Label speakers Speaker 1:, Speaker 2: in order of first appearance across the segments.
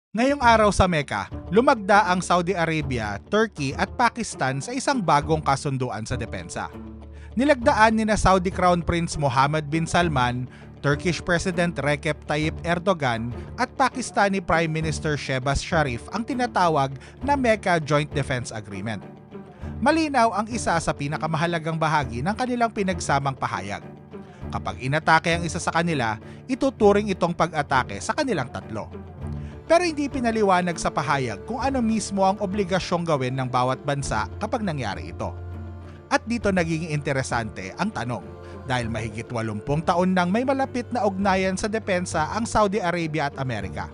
Speaker 1: Ngayong araw sa Mecca, lumagda ang Saudi Arabia, Turkey at Pakistan sa isang bagong kasunduan sa depensa. Nilagdaan ni na Saudi Crown Prince Mohammed bin Salman, Turkish President Recep Tayyip Erdogan at Pakistani Prime Minister Shehbaz Sharif ang tinatawag na Mecca Joint Defense Agreement. Malinaw ang isa sa pinakamahalagang bahagi ng kanilang pinagsamang pahayag. Kapag inatake ang isa sa kanila, ituturing itong pag-atake sa kanilang tatlo. Pero hindi pinaliwanag sa pahayag kung ano mismo ang obligasyong gawin ng bawat bansa kapag nangyari ito. At dito naging interesante ang tanong, dahil mahigit 80 taon nang may malapit na ugnayan sa depensa ang Saudi Arabia at Amerika.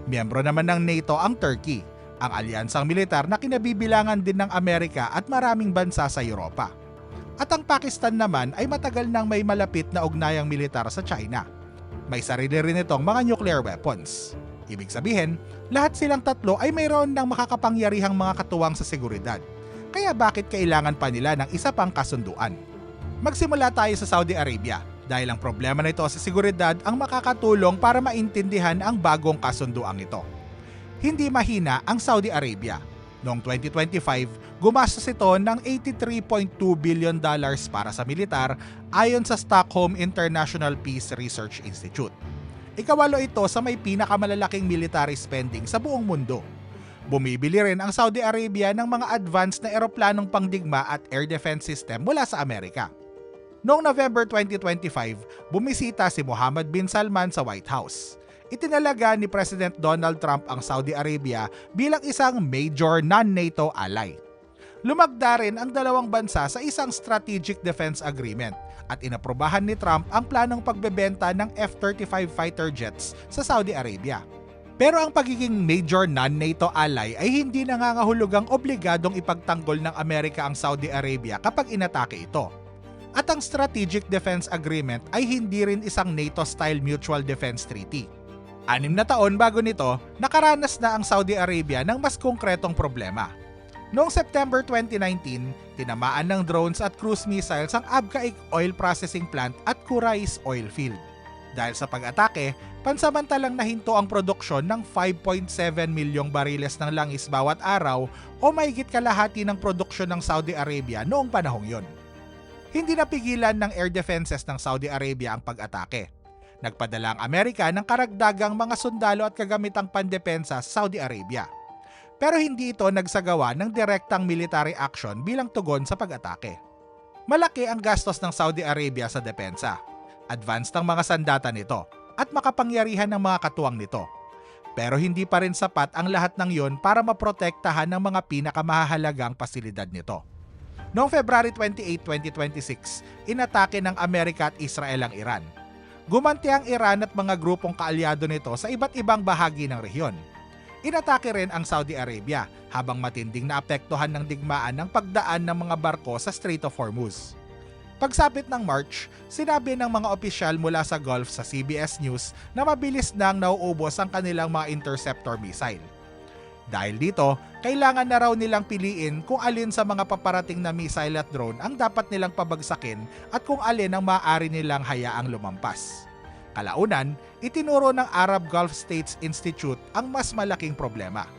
Speaker 1: Miyembro naman ng NATO ang Turkey, ang alyansang militar na kinabibilangan din ng Amerika at maraming bansa sa Europa. At ang Pakistan naman ay matagal nang may malapit na ugnayang militar sa China. May sarili rin itong mga nuclear weapons. Ibig sabihin, lahat silang tatlo ay mayroon ng makakapangyarihang mga katuwang sa seguridad. Kaya bakit kailangan pa nila ng isa pang kasunduan? Magsimula tayo sa Saudi Arabia dahil ang problema nito sa seguridad ang makakatulong para maintindihan ang bagong kasunduang ito. Hindi mahina ang Saudi Arabia. Noong 2025, gumastos ito ng $83.2 billion para sa militar ayon sa Stockholm International Peace Research Institute. Ikawalo ito sa may pinakamalalaking military spending sa buong mundo. Bumibili rin ang Saudi Arabia ng mga advanced na eroplanong pangdigma at air defense system mula sa Amerika. Noong November 2025, bumisita si Mohammed bin Salman sa White House. Itinalaga ni President Donald Trump ang Saudi Arabia bilang isang major non-NATO ally. Lumagda rin ang dalawang bansa sa isang strategic defense agreement at inaprobahan ni Trump ang planong pagbebenta ng F-35 fighter jets sa Saudi Arabia. Pero ang pagiging major non-NATO ally ay hindi nangangahulugang obligadong ipagtanggol ng Amerika ang Saudi Arabia kapag inatake ito. At ang Strategic Defense Agreement ay hindi rin isang NATO-style mutual defense treaty. 6 na taon bago nito, nakaranas na ang Saudi Arabia ng mas konkretong problema. Noong September 2019, tinamaan ng drones at cruise missiles ang Abqaiq Oil Processing Plant at Kurais Oil Field. Dahil sa pag-atake, pansamantalang nahinto ang produksyon ng 5.7 milyong bariles ng langis bawat araw o mahigit kalahati ng produksyon ng Saudi Arabia noong panahong yon. Hindi napigilan ng air defenses ng Saudi Arabia ang pag-atake. Nagpadala ang Amerika ng karagdagang mga sundalo at kagamitang pandepensa sa Saudi Arabia. Pero hindi ito nagsagawa ng direktang military action bilang tugon sa pag-atake. Malaki ang gastos ng Saudi Arabia sa depensa. Advanced ang mga sandata nito at makapangyarihan ng mga katuwang nito. Pero hindi pa rin sapat ang lahat ng yon para maprotektahan ng mga pinakamahalagang pasilidad nito. Noong February 28, 2026, inatake ng Amerika at Israel ang Iran. Gumanti ang Iran at mga grupong kaalyado nito sa iba't ibang bahagi ng rehiyon. Inatake rin ang Saudi Arabia habang matinding naapektuhan ng digmaan ng pagdaan ng mga barko sa Strait of Hormuz. Pagsapit ng March, sinabi ng mga opisyal mula sa Gulf sa CBS News na mabilis nang nauubos ang kanilang mga interceptor missile. Dahil dito, kailangan na raw nilang piliin kung alin sa mga paparating na missile at drone ang dapat nilang pabagsakin at kung alin ang maaari nilang hayaang lumampas. Kalaunan, itinuro ng Arab Gulf States Institute ang mas malaking problema.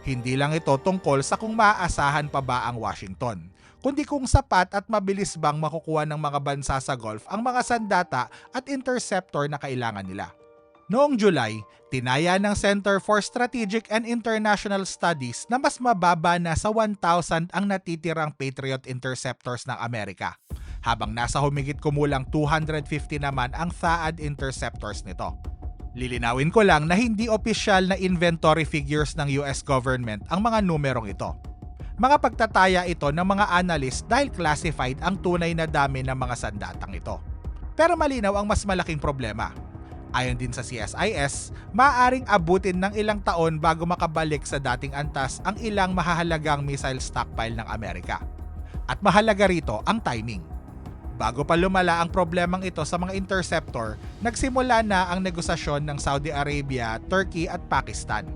Speaker 1: Hindi lang ito tungkol sa kung maaasahan pa ba ang Washington, kundi kung sapat at mabilis bang makukuha ng mga bansa sa Gulf ang mga sandata at interceptor na kailangan nila. Noong July, tinaya ng Center for Strategic and International Studies na mas mababa na sa 1,000 ang natitirang Patriot interceptors ng Amerika, habang nasa humigit kumulang 250 naman ang THAAD interceptors nito. Lilinawin ko lang na hindi opisyal na inventory figures ng US government ang mga numerong ito. Mga pagtataya ito ng mga analyst dahil classified ang tunay na dami ng mga sandatang ito. Pero malinaw ang mas malaking problema. Ayon din sa CSIS, maaaring abutin ng ilang taon bago makabalik sa dating antas ang ilang mahahalagang missile stockpile ng Amerika. At mahalaga rito ang timing. Bago pa lumala ang problemang ito sa mga interceptor, nagsimula na ang negosasyon ng Saudi Arabia, Turkey at Pakistan.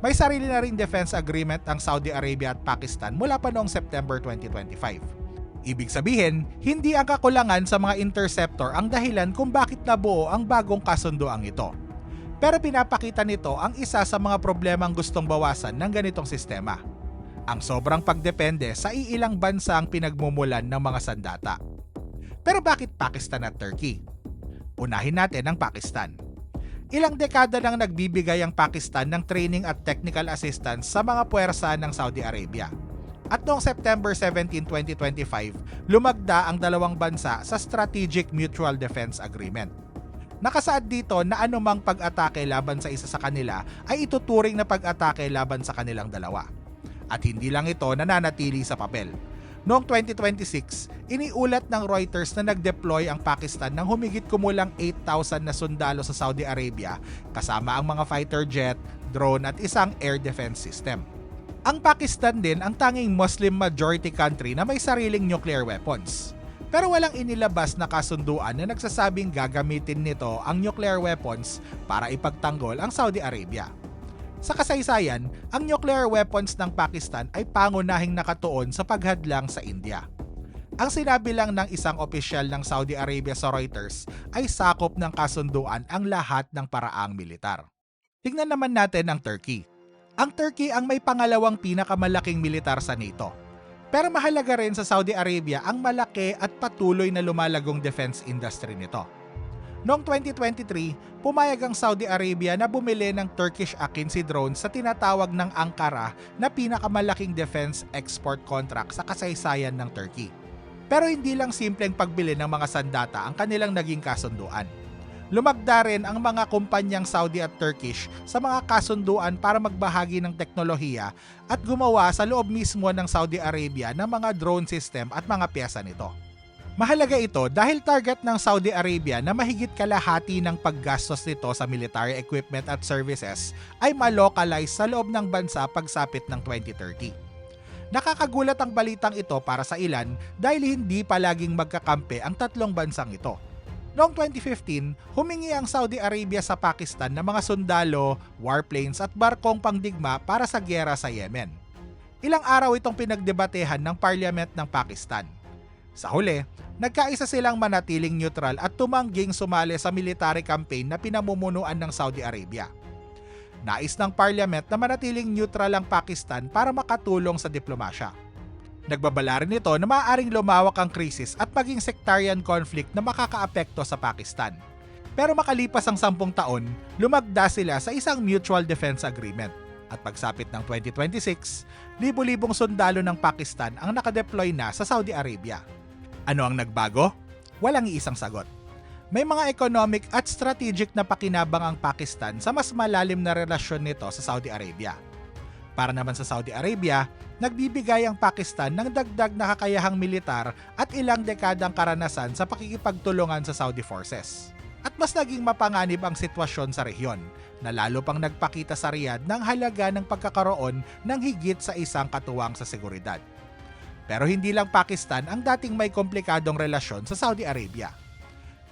Speaker 1: May sarili na ring defense agreement ang Saudi Arabia at Pakistan mula pa noong September 2025. Ibig sabihin, hindi ang kakulangan sa mga interceptor ang dahilan kung bakit nabuo ang bagong kasunduang ito. Pero pinapakita nito ang isa sa mga problemang gustong bawasan ng ganitong sistema: ang sobrang pagdepende sa iilang bansa ang pinagmumulan ng mga sandata. Pero bakit Pakistan at Turkey? Unahin natin ang Pakistan. Ilang dekada nang nagbibigay ang Pakistan ng training at technical assistance sa mga puwersa ng Saudi Arabia. At noong September 17, 2025, lumagda ang dalawang bansa sa Strategic Mutual Defense Agreement. Nakasaad dito na anumang pag-atake laban sa isa sa kanila ay ituturing na pag-atake laban sa kanilang dalawa. At hindi lang ito nananatili sa papel. Noong 2026, iniulat ng Reuters na nag-deploy ang Pakistan ng humigit kumulang 8,000 na sundalo sa Saudi Arabia kasama ang mga fighter jet, drone at isang air defense system. Ang Pakistan din ang tanging Muslim majority country na may sariling nuclear weapons. Pero walang inilabas na kasunduan na nagsasabing gagamitin nito ang nuclear weapons para ipagtanggol ang Saudi Arabia. Sa kasaysayan, ang nuclear weapons ng Pakistan ay pangunahing nakatuon sa paghadlang sa India. Ang sinabi lang ng isang opisyal ng Saudi Arabia sa Reuters ay sakop ng kasunduan ang lahat ng paraang militar. Tingnan naman natin ang Turkey. Ang Turkey ang may pangalawang pinakamalaking militar sa NATO. Pero mahalaga rin sa Saudi Arabia ang malaki at patuloy na lumalagong defense industry nito. Noong 2023, pumayag ang Saudi Arabia na bumili ng Turkish Akinci drones sa tinatawag ng Ankara na pinakamalaking defense export contract sa kasaysayan ng Turkey. Pero hindi lang simpleng pagbili ng mga sandata ang kanilang naging kasunduan. Lumagda rin ang mga kumpanyang Saudi at Turkish sa mga kasunduan para magbahagi ng teknolohiya at gumawa sa loob mismo ng Saudi Arabia ng mga drone system at mga piyesa nito. Mahalaga ito dahil target ng Saudi Arabia na mahigit kalahati ng paggastos nito sa military equipment at services ay malocalize sa loob ng bansa pagsapit ng 2030. Nakakagulat ang balitang ito para sa ilan dahil hindi palaging magkakampi ang tatlong bansang ito. Noong 2015, humingi ang Saudi Arabia sa Pakistan ng mga sundalo, warplanes at barkong pangdigma para sa giyera sa Yemen. Ilang araw itong pinagdebatehan ng Parliament ng Pakistan. Sa huli, nagkaisa silang manatiling neutral at tumangging sumali sa military campaign na pinamumunuan ng Saudi Arabia. Nais ng Parliament na manatiling neutral ang Pakistan para makatulong sa diplomasya. Nagbabala rin ito na maaaring lumawak ang krisis at maging sectarian conflict na makakaapekto sa Pakistan. Pero makalipas ang 10 taon, lumagda sila sa isang mutual defense agreement. At pagsapit ng 2026, libo-libong sundalo ng Pakistan ang nakadeploy na sa Saudi Arabia. Ano ang nagbago? Walang iisang sagot. May mga economic at strategic na pakinabang ang Pakistan sa mas malalim na relasyon nito sa Saudi Arabia. Para naman sa Saudi Arabia, nagbibigay ang Pakistan ng dagdag na kakayahang militar at ilang dekadang karanasan sa pakikipagtulungan sa Saudi forces. At mas naging mapanganib ang sitwasyon sa rehiyon, na lalo pang nagpakita sa Riyadh ng halaga ng pagkakaroon ng higit sa isang katuwang sa seguridad. Pero hindi lang Pakistan ang dating may komplikadong relasyon sa Saudi Arabia.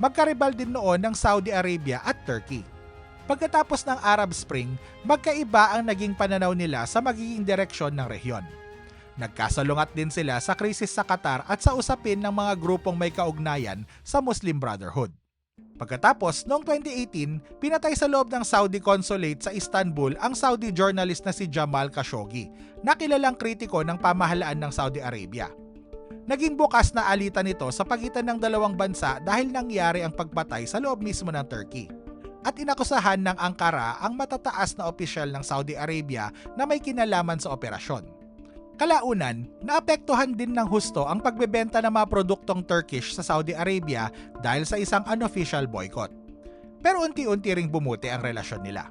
Speaker 1: Magkaribal din noon ng Saudi Arabia at Turkey. Pagkatapos ng Arab Spring, magkaiba ang naging pananaw nila sa magiging direksyon ng rehiyon. Nagkasalungat din sila sa krisis sa Qatar at sa usapin ng mga grupong may kaugnayan sa Muslim Brotherhood. Pagkatapos, noong 2018, pinatay sa loob ng Saudi Consulate sa Istanbul ang Saudi journalist na si Jamal Khashoggi, na kilalang kritiko ng pamahalaan ng Saudi Arabia. Naging bukas na alitan nito sa pagitan ng dalawang bansa dahil nangyari ang pagpatay sa loob mismo ng Turkey. At inakusahan ng Ankara ang matataas na opisyal ng Saudi Arabia na may kinalaman sa operasyon. Kalaunan, naapektuhan din ng husto ang pagbebenta ng mga produktong Turkish sa Saudi Arabia dahil sa isang unofficial boycott. Pero unti-unti ring bumuti ang relasyon nila.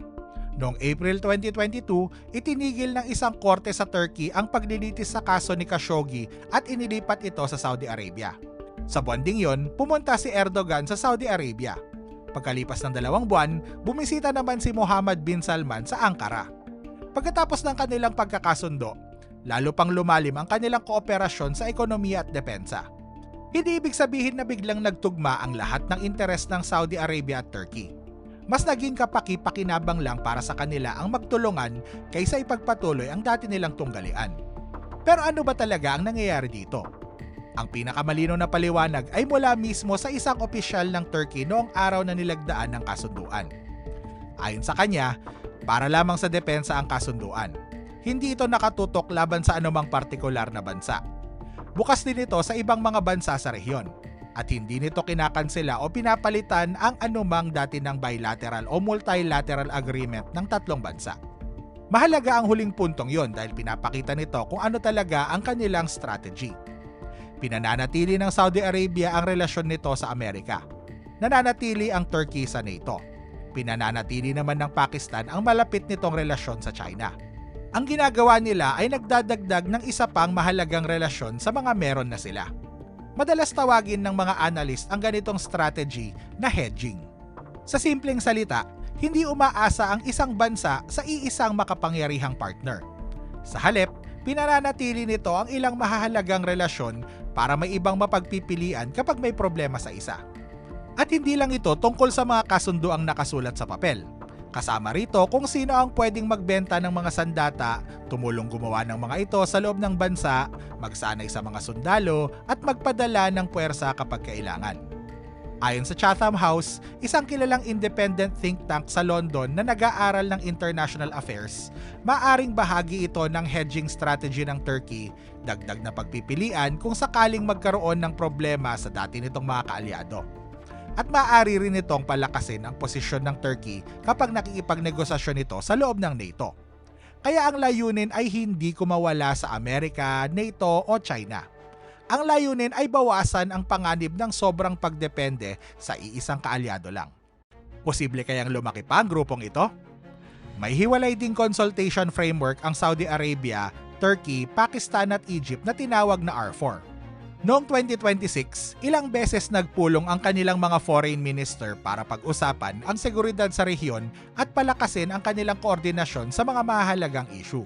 Speaker 1: Noong April 2022, itinigil ng isang korte sa Turkey ang paglilitis sa kaso ni Khashoggi at inilipat ito sa Saudi Arabia. Sa buwan ding yon, pumunta si Erdogan sa Saudi Arabia. Pagkalipas ng 2 buwan, bumisita naman si Mohammed bin Salman sa Ankara. Pagkatapos ng kanilang pagkakasundo, lalo pang lumalim ang kanilang kooperasyon sa ekonomiya at depensa. Hindi ibig sabihin na biglang nagtugma ang lahat ng interes ng Saudi Arabia at Turkey. Mas naging kapaki-pakinabang lang para sa kanila ang magtulungan kaysa ipagpatuloy ang dati nilang tunggalian. Pero ano ba talaga ang nangyayari dito? Ang pinakamalinaw na paliwanag ay mula mismo sa isang opisyal ng Turkey noong araw na nilagdaan ng kasunduan. Ayon sa kanya, para lamang sa depensa ang kasunduan. Hindi ito nakatutok laban sa anumang partikular na bansa. Bukas din ito sa ibang mga bansa sa rehiyon. At hindi nito kinakansela o pinapalitan ang anumang dati ng bilateral o multilateral agreement ng tatlong bansa. Mahalaga ang huling puntong yon dahil pinapakita nito kung ano talaga ang kanilang strategy. Pinananatili ng Saudi Arabia ang relasyon nito sa Amerika. Nananatili ang Turkey sa NATO. Pinananatili naman ng Pakistan ang malapit nitong relasyon sa China. Ang ginagawa nila ay nagdadagdag ng isa pang mahalagang relasyon sa mga meron na sila. Madalas tawagin ng mga analyst ang ganitong strategy na hedging. Sa simpleng salita, hindi umaasa ang isang bansa sa iisang makapangyarihang partner. Sa halip, pinananatili nito ang ilang mahahalagang relasyon para may ibang mapagpipilian kapag may problema sa isa. At hindi lang ito tungkol sa mga kasunduang nakasulat sa papel. Kasama rito kung sino ang pwedeng magbenta ng mga sandata, tumulong gumawa ng mga ito sa loob ng bansa, magsanay sa mga sundalo, at magpadala ng puwersa kapag kailangan. Ayon sa Chatham House, isang kilalang independent think tank sa London na nag-aaral ng international affairs, maaring bahagi ito ng hedging strategy ng Turkey, dagdag na pagpipilian kung sakaling magkaroon ng problema sa dati nitong mga kaalyado. At maaari rin itong palakasin ang posisyon ng Turkey kapag nakikipagnegosasyon ito sa loob ng NATO. Kaya ang layunin ay hindi kumawala sa Amerika, NATO o China. Ang layunin ay bawasan ang panganib ng sobrang pagdepende sa iisang kaalyado lang. Posible kayang lumaki pa ang grupong ito? May hiwalay ding consultation framework ang Saudi Arabia, Turkey, Pakistan at Egypt na tinawag na R4. Noong 2026, ilang beses nagpulong ang kanilang mga foreign minister para pag-usapan ang seguridad sa rehiyon at palakasin ang kanilang koordinasyon sa mga mahalagang issue.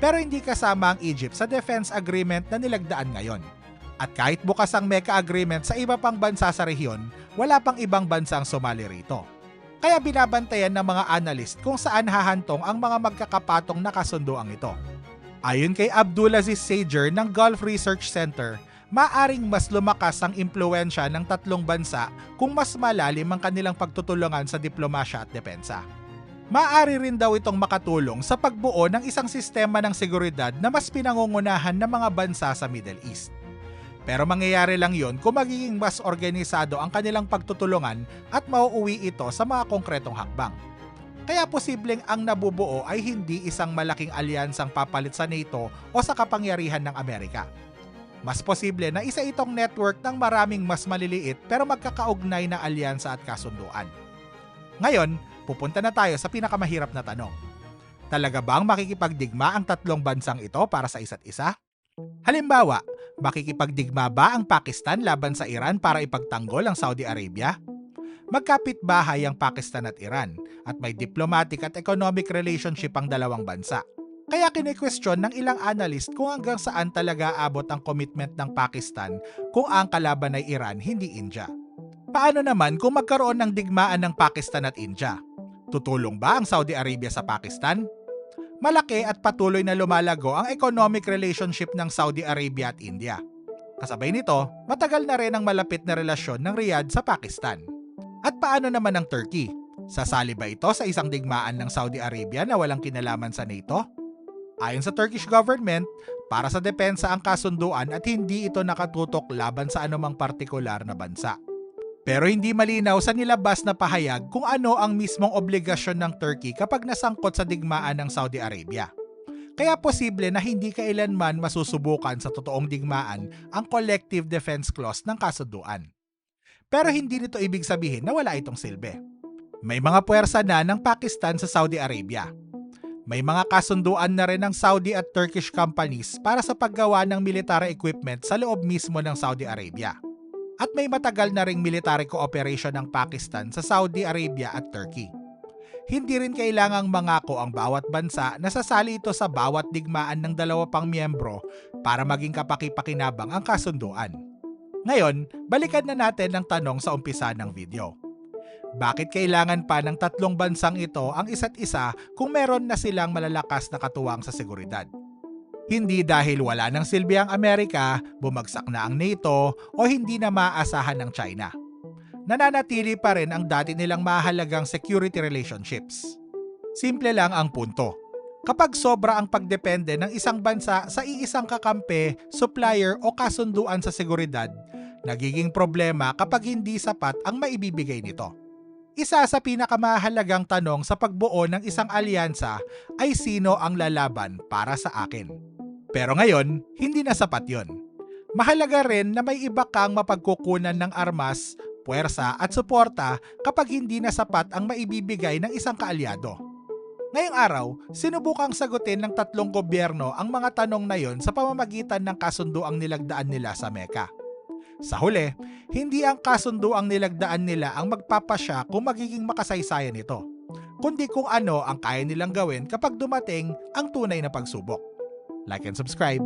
Speaker 1: Pero hindi kasama ang Egypt sa defense agreement na nilagdaan ngayon. At kahit bukas ang MECA agreement sa iba pang bansa sa rehiyon, wala pang ibang bansang sumali rito. Kaya binabantayan ng mga analyst kung saan hahantong ang mga magkakapatong na kasunduang ito. Ayon kay Abdulaziz Sager ng Gulf Research Center, maaring mas lumakas ang impluwensya ng tatlong bansa kung mas malalim ang kanilang pagtutulungan sa diplomasya at depensa. Maaari rin daw itong makatulong sa pagbuo ng isang sistema ng seguridad na mas pinangungunahan ng mga bansa sa Middle East. Pero mangyayari lang yon kung magiging mas organisado ang kanilang pagtutulungan at mauuwi ito sa mga konkretong hakbang. Kaya posibleng ang nabubuo ay hindi isang malaking alyansang papalit sa NATO o sa kapangyarihan ng Amerika. Mas posible na isa itong network ng maraming mas maliliit pero magkakaugnay na alyansa at kasunduan. Ngayon, pupunta na tayo sa pinakamahirap na tanong. Talaga bang makikipagdigma ang tatlong bansang ito para sa isa't isa? Halimbawa, makikipagdigma ba ang Pakistan laban sa Iran para ipagtanggol ang Saudi Arabia? Magkapitbahay ang Pakistan at Iran at may diplomatic at economic relationship ang dalawang bansa. Kaya kine-question ng ilang analyst kung hanggang saan talaga abot ang commitment ng Pakistan kung ang kalaban ay Iran, hindi India. Paano naman kung magkaroon ng digmaan ng Pakistan at India? Tutulong ba ang Saudi Arabia sa Pakistan? Malaki at patuloy na lumalago ang economic relationship ng Saudi Arabia at India. Kasabay nito, matagal na rin ang malapit na relasyon ng Riyadh sa Pakistan. At paano naman ang Turkey? Sasali ba ito sa isang digmaan ng Saudi Arabia na walang kinalaman sa NATO? Ayon sa Turkish government, para sa depensa ang kasunduan at hindi ito nakatutok laban sa anumang partikular na bansa. Pero hindi malinaw sa nilabas na pahayag kung ano ang mismong obligasyon ng Turkey kapag nasangkot sa digmaan ng Saudi Arabia. Kaya posible na hindi kailanman masusubukan sa totoong digmaan ang Collective Defense Clause ng kasunduan. Pero hindi nito ibig sabihin na wala itong silbi. May mga puwersa na ng Pakistan sa Saudi Arabia. May mga kasunduan na rin ng Saudi at Turkish companies para sa paggawa ng military equipment sa loob mismo ng Saudi Arabia. At may matagal na ring military cooperation ng Pakistan sa Saudi Arabia at Turkey. Hindi rin kailangang mangako ang bawat bansa na sasali ito sa bawat digmaan ng dalawa pang miyembro para maging kapaki-pakinabang ang kasunduan. Ngayon, balikan na natin ang tanong sa umpisa ng video. Bakit kailangan pa ng tatlong bansang ito ang isa't isa kung meron na silang malalakas na katuwang sa seguridad? Hindi dahil wala ng silbi ang Amerika, bumagsak na ang NATO, o hindi na maaasahan ng China. nananatili pa rin ang dati nilang mahalagang security relationships. Simple lang ang punto. Kapag sobra ang pagdepende ng isang bansa sa iisang kakampi, supplier o kasunduan sa seguridad, nagiging problema kapag hindi sapat ang maibibigay nito. Isa sa pinakamahalagang tanong sa pagbuo ng isang alyansa ay sino ang lalaban para sa akin. Pero ngayon, hindi na sapat yon. Mahalaga rin na may iba kang mapagkukunan ng armas, puwersa at suporta kapag hindi na sapat ang maibibigay ng isang kaalyado. Ngayong araw, sinubukang sagutin ng 3 gobyerno ang mga tanong na yon sa pamamagitan ng kasunduang nilagdaan nila sa Mecca. Sa huli, hindi ang kasunduang nilagdaan nila ang magpapasya kung magiging makasaysayan ito, kundi kung ano ang kaya nilang gawin kapag dumating ang tunay na pagsubok. Like and subscribe.